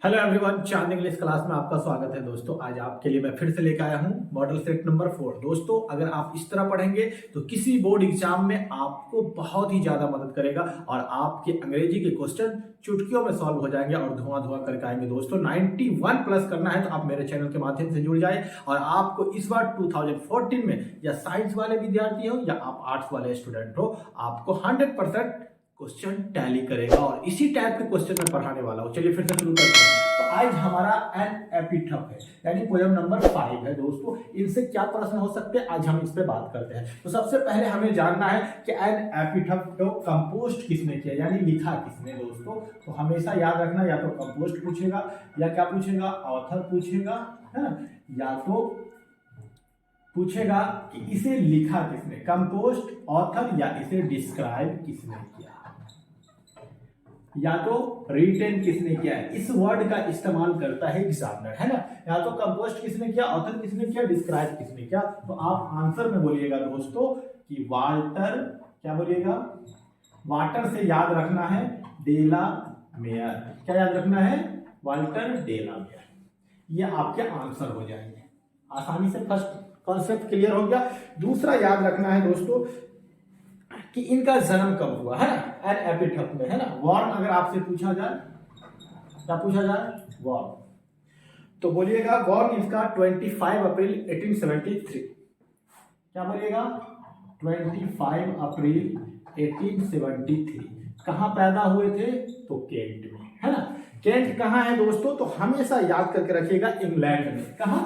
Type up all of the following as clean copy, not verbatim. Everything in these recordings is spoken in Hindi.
हेलो एवरीवन, चांद इंग्लिश क्लास में आपका स्वागत है। दोस्तों, आज आपके लिए मैं फिर से लेकर आया हूं मॉडल सेट नंबर 4। दोस्तों, अगर आप इस तरह पढ़ेंगे तो किसी बोर्ड एग्जाम में आपको बहुत ही ज्यादा मदद करेगा और आपके अंग्रेजी के क्वेश्चन चुटकियों में सॉल्व हो जाएंगे और धुआं धुआं करके आएंगे। दोस्तों, 91 प्लस करना है तो आप मेरे चैनल के माध्यम से जुड़ जाए। और आपको इस बार 2014 में या साइंस वाले विद्यार्थी हो या आप आर्ट्स वाले स्टूडेंट हो, आपको 100% क्वेश्चन टैली करेगा और इसी टाइप के क्वेश्चन में पढ़ाने वाला हूं। चलिए फिर से शुरू करते हैं। तो आज हमारा एन एपिथप है, यानी पोयम नंबर 5 है। दोस्तों, इनसे क्या प्रश्न हो सकते हैं, आज हम इस पे बात करते हैं। तो सबसे पहले हमें जानना है कि एन एपिथप को कंपोस्ट किसने किया, यानी लिखा किसने। दोस्तों, तो हमेशा याद रखना, या तो कंपोस्ट पूछेगा या क्या पूछेगा, ऑथर पूछेगा, है ना, या तो पूछेगा कि इसे लिखा किसने, कंपोस्ट, ऑथर, या इसे डिस्क्राइब किसने किया, या तो रिटेन किसने किया है। इस वर्ड का इस्तेमाल करता है एग्जामिनर, है ना। या तो कंपोस्ट किसने किया, ऑथर किसने किया, डिस्क्राइब किसने किया। तो आप आंसर में बोलिएगा दोस्तों कि वाल्टर, क्या बोलिएगा, वाटर से याद रखना है डेला मेयर। क्या याद रखना है, वाल्टर डेला मेयर। ये आपके आंसर हो जाएंगे। आसानी से फर्स्ट कॉन्सेप्ट क्लियर हो गया। दूसरा याद रखना है दोस्तों कि इनका जन्म कब हुआ, है ना, एन एपिथप में, है ना। वॉर्न अगर आपसे पूछा जाए, क्या पूछा जाए, वॉर्न, तो बोलिएगा वॉर्न इसका 25 अप्रैल 1873। क्या बोलिएगा, 25 अप्रैल 1873। कहां पैदा हुए थे, तो केंट में, है ना। केंट कहां है दोस्तों, तो हमेशा याद करके रखिएगा, इंग्लैंड में। कहां,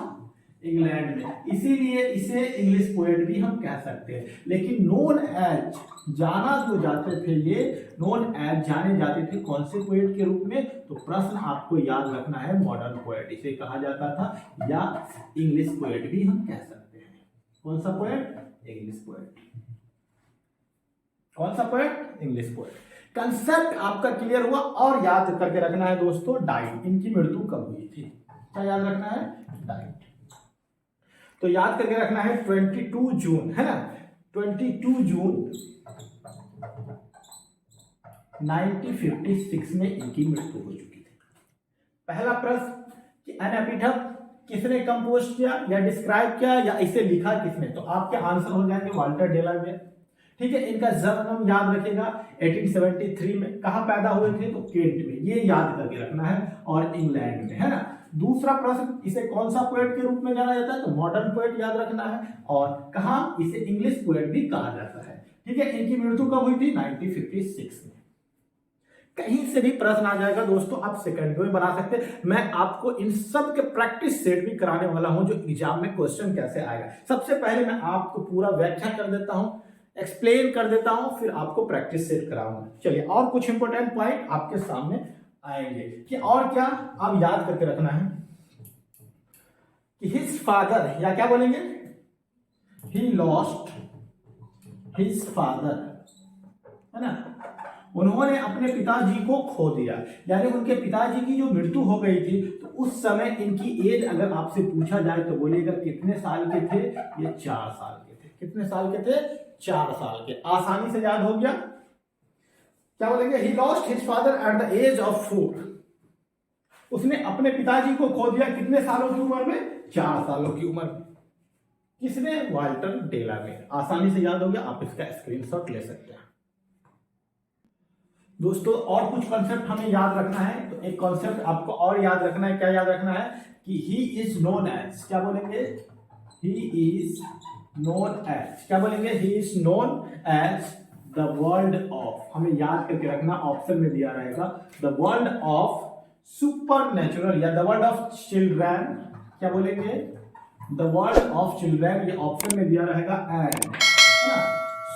इंग्लैंड में। इसीलिए इसे इंग्लिश पोएट भी हम कह सकते हैं। लेकिन नोन एज, जाना जो जाते थे, ये नोन एज जाने जाते थे कौन से पोएट के रूप में, तो प्रश्न आपको याद रखना है, मॉडर्न पोएट इसे कहा जाता था, या इंग्लिश पोएट भी हम कह सकते हैं। कौन सा पोएट, इंग्लिश पोएट। कौन सा पोएट, इंग्लिश पोएट। कंसेप्ट आपका क्लियर हुआ। और याद करके रखना है दोस्तों, डाइट, इनकी मृत्यु कब हुई थी। क्या याद रखना है, डाइट। तो याद करके रखना है 22 जून, है ना, 22 जून 1956 में इनकी मृत्यु हो चुकी थी। पहला प्रश्न कि एन एपिथप किसने कंपोज किया या डिस्क्राइब किया या इसे लिखा किसने, तो आपके आंसर हो जाएंगे वाल्टर डेला मेयर। ठीक है, इनका जन्म याद रखेगा 1873 में। कहां पैदा हुए थे, तो केंट में, ये याद करके रखना है, और इंग्लैंड में, है ना। दूसरा प्रश्न, इसे कौन सा पोएट के रूप में जाना जाता है, तो मॉडर्न पोएट याद रखना है, और कहां, इसे इंग्लिश पोएट भी कहा जाता है। ठीक है, इनकी मृत्यु कब हुई थी, 1956 में। कहीं से भी प्रश्न आ जाएगा दोस्तों, आप सेकंड में बना सकते हैं। मैं आपको इन सब के प्रैक्टिस सेट भी कराने वाला हूं, जो एग्जाम में क्वेश्चन कैसे आएगा। सबसे पहले मैं आपको पूरा व्याख्या कर देता हूं, एक्सप्लेन कर देता हूं, फिर आपको प्रैक्टिस सेट कराऊंगा। चलिए, और कुछ इंपॉर्टेंट पॉइंट आपके सामने आएंगे कि और क्या आप याद करके रखना है कि हिज फादर, या क्या बोलेंगे, ही लॉस्ट हिज फादर, है ना, उन्होंने अपने पिताजी को खो दिया। यानी उनके पिताजी की जो मृत्यु हो गई थी, तो उस समय इनकी एज अगर आपसे पूछा जाए तो बोलिएगा कितने साल के थे, ये 4 साल के थे। कितने साल के थे, 4 साल के। आसानी से याद हो गया। क्या बोलेंगे, he lost his father at the age of 4। उसने अपने पिताजी को खो दिया कितने सालों की उम्र में, 4 सालों की उम्र में। किसने, वाल्टर डेला मेयर। आसानी से याद हो गया, आप इसका स्क्रीनशॉट ले सकते हैं। दोस्तों, और कुछ कॉन्सेप्ट हमें याद रखना है, तो एक कॉन्सेप्ट आपको और याद रखना है। क्या याद रखना है कि ही इज नोन एज, क्या बोलेंगे, ही इज नोन एज, क्या बोलेंगे, he is known as the world of, हमें याद करके रखना, ऑप्शन में दिया रहेगा, the world of supernatural, या द वर्ल्ड ऑफ चिल्ड्रन। क्या बोलेंगे, द वर्ल्ड ऑफ चिल्ड्रन, ये ऑप्शन में दिया रहेगा, एंड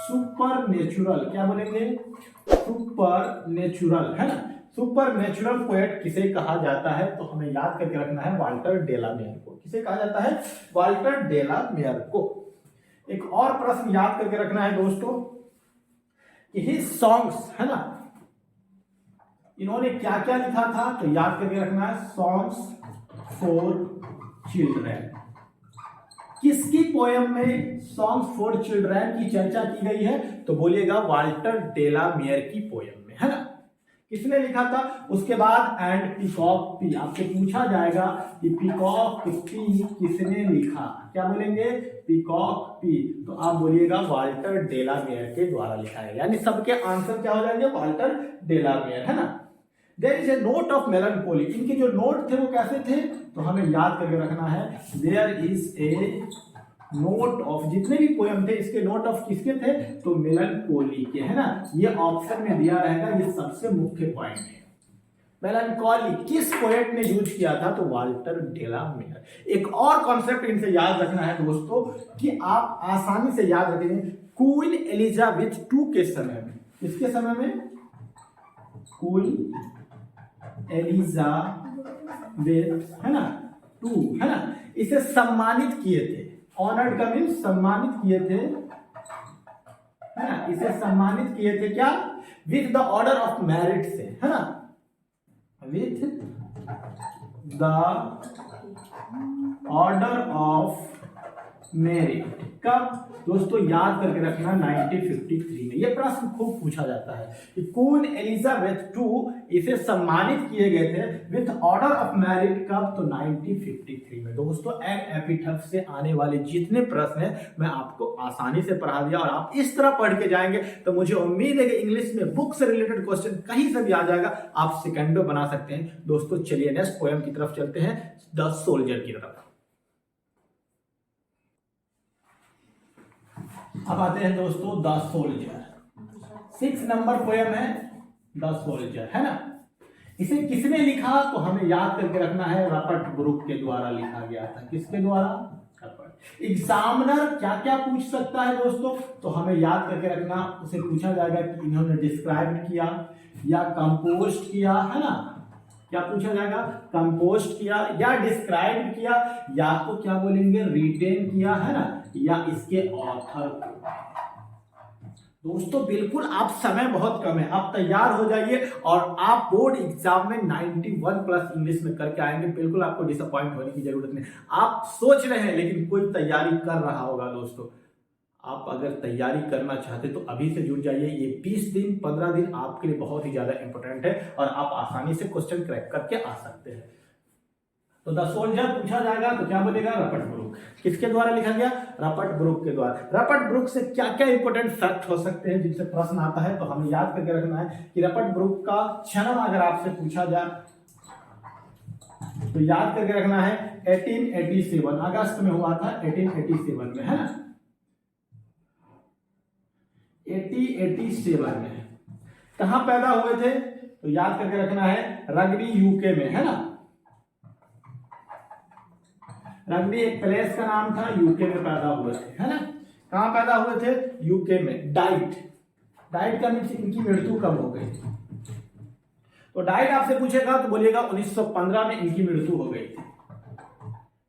सुपर नेचुरल, क्या बोलेंगे, सुपर नेचुरल, है ना। सुपर नेचुरल पोएट किसे कहा जाता है, तो हमें याद करके रखना है, वाल्टर डेला मेयर को। किसे कहा जाता है, वाल्टर डेला मेयर को। एक और प्रश्न याद करके रखना है दोस्तों कि हिज सॉन्ग्स, है ना, इन्होंने क्या क्या लिखा था, तो याद करके रखना है, सॉन्ग्स फॉर चिल्ड्रन। किसकी पोयम में सॉन्ग्स फॉर चिल्ड्रन की चर्चा की गई है, तो बोलिएगा वाल्टर डेला मेयर की पोयम में, है ना। किसने लिखा था? उसके बाद एंड पीकॉक पी, आपसे पूछा जाएगा कि पीकॉक पी किसने लिखा, क्या बोलेंगे? पीकॉक पी, तो आप बोलिएगा वाल्टर डेलामेयर के द्वारा लिखा है, यानी सबके आंसर क्या हो जाएंगे? वाल्टर डेलामेयर, है ना। There is a note of melancholy, इनके जो नोट थे वो कैसे थे? तो हमें याद करके रखना है, there is a note of, जितने भी पोएम थे इसके नोट ऑफ किसके थे? तो मेलनकोली के, है ना। ये ऑप्शन में दिया रहेगा, ये सबसे मुख्य पॉइंट है। मेलनकोली किस पोएट ने यूज किया था? तो वाल्टर डेलामेयर। एक और कॉन्सेप्ट इनसे याद रखना है दोस्तों, कि आप आसानी से याद रखेंगे, क्वीन एलिजाबेथ टू के समय में, किसके समय में? क्वीन एलिजाबेथ, है ना, टू, है ना, इसे सम्मानित किए थे। ऑनर्ड का मीन्स सम्मानित किए थे, है ना, इसे सम्मानित किए थे क्या? With the order of merit से, है ना, with the order of merit. कब दोस्तों? याद करके रखना 1953 में। यह प्रश्न खूब पूछा जाता है कि क्वीन एलिजाबेथ टू इसे सम्मानित किए गए थे विथ ऑर्डर ऑफ मेरिट, कब? तो 1953 में। दोस्तों एन एपिटफ से आने वाले जितने प्रश्न हैं मैं आपको आसानी से पढ़ा दिया, और आप इस तरह पढ़ के जाएंगे तो मुझे उम्मीद है कि इंग्लिश में बुक से रिलेटेड क्वेश्चन कहीं से भी आ जाएगा, आप सेकंडों बना सकते हैं। दोस्तों चलिए नेक्स्ट पोएम की तरफ चलते हैं, द सोल्जर की तरफ। अब आते हैं दोस्तों द सोल्जर, 6 नंबर पोएम है द सोल्जर, है ना। इसे किसने लिखा? तो हमें याद करके रखना है, रॉबर्ट ब्रूक के द्वारा लिखा गया था। किसके द्वारा? रॉबर्ट। एग्जामिनर क्या क्या पूछ सकता है दोस्तों? तो हमें याद करके रखना, उसे पूछा जाएगा कि इन्होंने डिस्क्राइब किया या कंपोस्ट किया, है ना। क्या पूछा जाएगा? कंपोस्ट किया या डिस्क्राइब किया, या तो क्या बोलेंगे? रिटेन किया, है ना, या इसके ऑथर को। दोस्तों बिल्कुल आप, समय बहुत कम है, आप तैयार हो जाइए और आप बोर्ड एग्जाम में 91 प्लस इंग्लिश में करके आएंगे। बिल्कुल आपको डिसअपॉइंट होने की जरूरत नहीं। आप सोच रहे हैं लेकिन कोई तैयारी कर रहा होगा दोस्तों, आप अगर तैयारी करना चाहते तो अभी से जुट जाइए। ये 20 दिन 15 दिन आपके लिए बहुत ही ज्यादा इंपॉर्टेंट है और आप आसानी से क्वेश्चन क्रैक करके आ सकते हैं। तो द सोल्जर पूछा जाएगा तो क्या बोलेगा? Robert Brook. किसके द्वारा लिखा गया? रॉबर्ट ब्रूक के द्वारा। रॉबर्ट ब्रूक से क्या क्या इंपॉर्टेंट फैक्ट हो सकते हैं जिनसे प्रश्न आता है, तो हमें याद करके रखना है कि रॉबर्ट ब्रूक का जन्म अगर आपसे पूछा जाए तो याद करके रखना है 1887, अगस्त में हुआ था 1887 में, है ना। 1887 में कहां पैदा हुए थे? तो याद करके रखना है रग्बी यूके में, है ना। रग्बी एक प्लेस का नाम था, यूके में पैदा हुए थे, है ना। कहां पैदा हुए थे? यूके में। डाइट, डाइट का मीन्स इनकी मृत्यु कब हो गई? तो डाइट आपसे पूछेगा तो बोलिएगा 1915 में इनकी मृत्यु हो गई थी।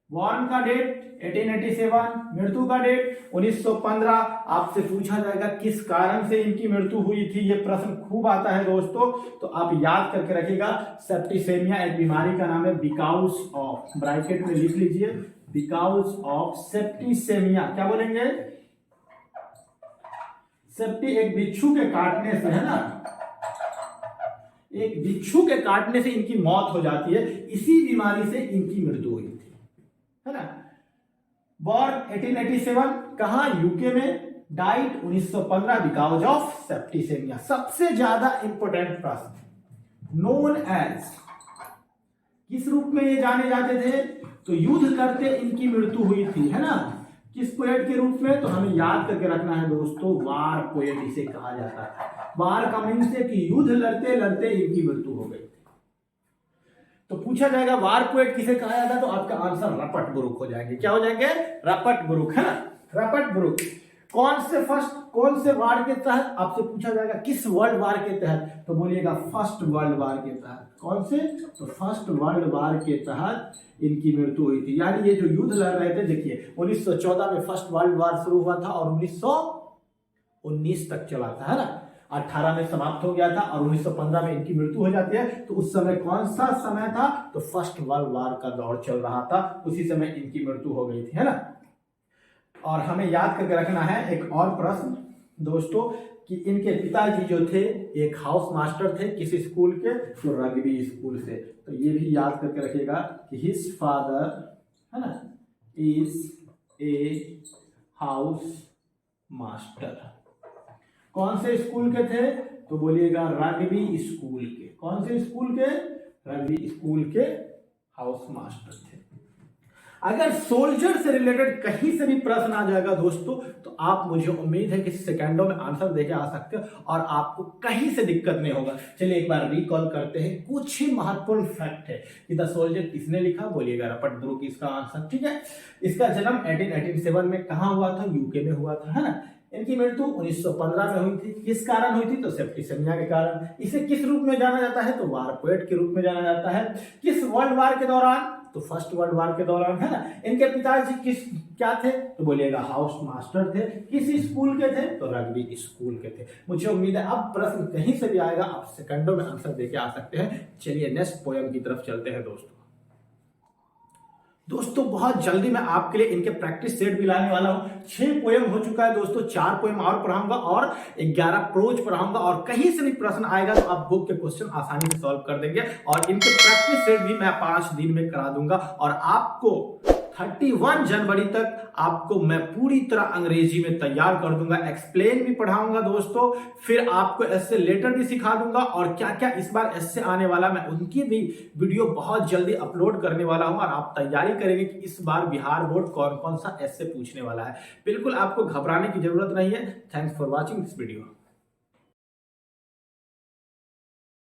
बॉर्न का डेट 1887, मृत्यु का डेट 1915। आपसे पूछा जाएगा किस कारण से इनकी मृत्यु हुई थी, ये प्रश्न खूब आता है दोस्तों, तो आप याद करके रखिएगा। सेप्टिसेमिया एक बीमारी का नाम है, बिकॉज ऑफ, ब्रैकेट में लिख लीजिए, बिकॉज ऑफ सेप्टिसेमिया। क्या बोलेंगे? सेप्टी एक बिच्छू के काटने से, है ना, एक बिच्छू के काटने से इनकी मौत हो जाती है, इसी बीमारी से इनकी मृत्यु हुई थी, है ना। बॉर्न 1887, कहां? यूके में। Diet 1915 because of septicaemia. सबसे ज्यादा इंपॉर्टेंट प्रश्न, नोन एज, किस रूप में ये जाने जाते थे? तो युद्ध करते इनकी मृत्यु हुई थी, है ना। किस पोएट के रूप में? तो हमें याद करके रखना है दोस्तों, वार पोएट इसे कहा जाता है। वार का मीन्स है कि युद्ध लड़ते लड़ते इनकी मृत्यु हो गई। तो पूछा जाएगा वार पोएट किसे कहा जाता है, तो आपका आंसर रॉबर्ट ब्रूक हो जाएंगे। क्या हो जाएंगे? रॉबर्ट ब्रूक, है ना। रॉबर्ट ब्रूक कौन से वार के तहत? आपसे पूछा जाएगा किस वर्ल्ड वार के तहत, तो बोलिएगा फर्स्ट वर्ल्ड वार के तहत। कौन से? तो फर्स्ट वर्ल्ड वार के तहत इनकी मृत्यु हुई थी। यानी ये जो युद्ध लड़ रहे थे, देखिए 1914 में फर्स्ट वर्ल्ड वार शुरू हुआ था और 1919 तक चला था, है ना। 18 में समाप्त हो गया था और 1915 में इनकी मृत्यु हो जाती है। तो उस समय कौन सा समय था? तो फर्स्ट वर्ल्ड वार का दौर चल रहा था, उसी समय इनकी मृत्यु हो गई थी, है ना। और हमें याद करके रखना है एक और प्रश्न दोस्तों, कि इनके पिताजी जो थे एक हाउस मास्टर थे किस स्कूल के, तो रग्बी स्कूल से। तो ये भी याद करके रखिएगा कि हिज फादर, है ना, इज ए हाउस मास्टर। कौन से स्कूल के थे, तो बोलिएगा रग्बी स्कूल के। कौन से स्कूल के, रग्बी स्कूल के हाउस मास्टर थे। अगर सोल्जर से रिलेटेड कहीं से भी प्रश्न आ जाएगा दोस्तों, तो आप, मुझे उम्मीद है कि सेकंडों में आंसर देके आ सकते हो और आपको कहीं से दिक्कत नहीं होगा। चलिए एक बार रिकॉल करते हैं, कुछ ही महत्वपूर्ण फैक्ट है कि द सोल्जर किसने लिखा, बोलिएगा रपट ध्रुव की इसका आंसर। ठीक है, इसका जन्म 1887 में कहां हुआ था, यूके में हुआ था, है ना। इनकी मृत्यु 1915 में हुई थी। किस कारण हुई थी, तो सेप्टिसेमिया के कारण। इसे किस रूप में जाना जाता है, तो वार पोएट के रूप में जाना जाता है। किस वर्ल्ड वार के दौरान, तो फर्स्ट वर्ल्ड वार के दौरान, है ना। इनके पिताजी किस क्या थे, तो बोलिएगा हाउस मास्टर थे। किस स्कूल के थे, तो रग्बी स्कूल के थे। मुझे उम्मीद है अब प्रश्न कहीं से भी आएगा, आप सेकंडों में आंसर देके आ सकते हैं। चलिए नेक्स्ट पोएम की तरफ चलते हैं दोस्तों, बहुत जल्दी मैं आपके लिए इनके प्रैक्टिस सेट भी लाने वाला हूं। 6 पोएम हो चुका है दोस्तों, 4 पोएम और पढ़ाऊंगा और 11 प्रोज पढ़ाऊंगा, और कहीं से भी प्रश्न आएगा तो आप बुक के क्वेश्चन आसानी से सॉल्व कर देंगे। और इनके प्रैक्टिस सेट भी मैं 5 दिन में करा दूंगा, और आपको 31 जनवरी तक आपको मैं पूरी तरह अंग्रेजी में तैयार कर दूंगा। एक्सप्लेन भी पढ़ाऊंगा दोस्तों, फिर आपको एस्से लेटर भी सिखा दूंगा, और क्या क्या इस बार एस्से आने वाला, मैं उनकी भी वीडियो बहुत जल्दी अपलोड करने वाला हूं। और आप तैयारी करेंगे कि इस बार बिहार बोर्ड कौन कौन सा एस्से पूछने वाला है। बिल्कुल आपको घबराने की जरूरत नहीं है। Thanks for watching this video.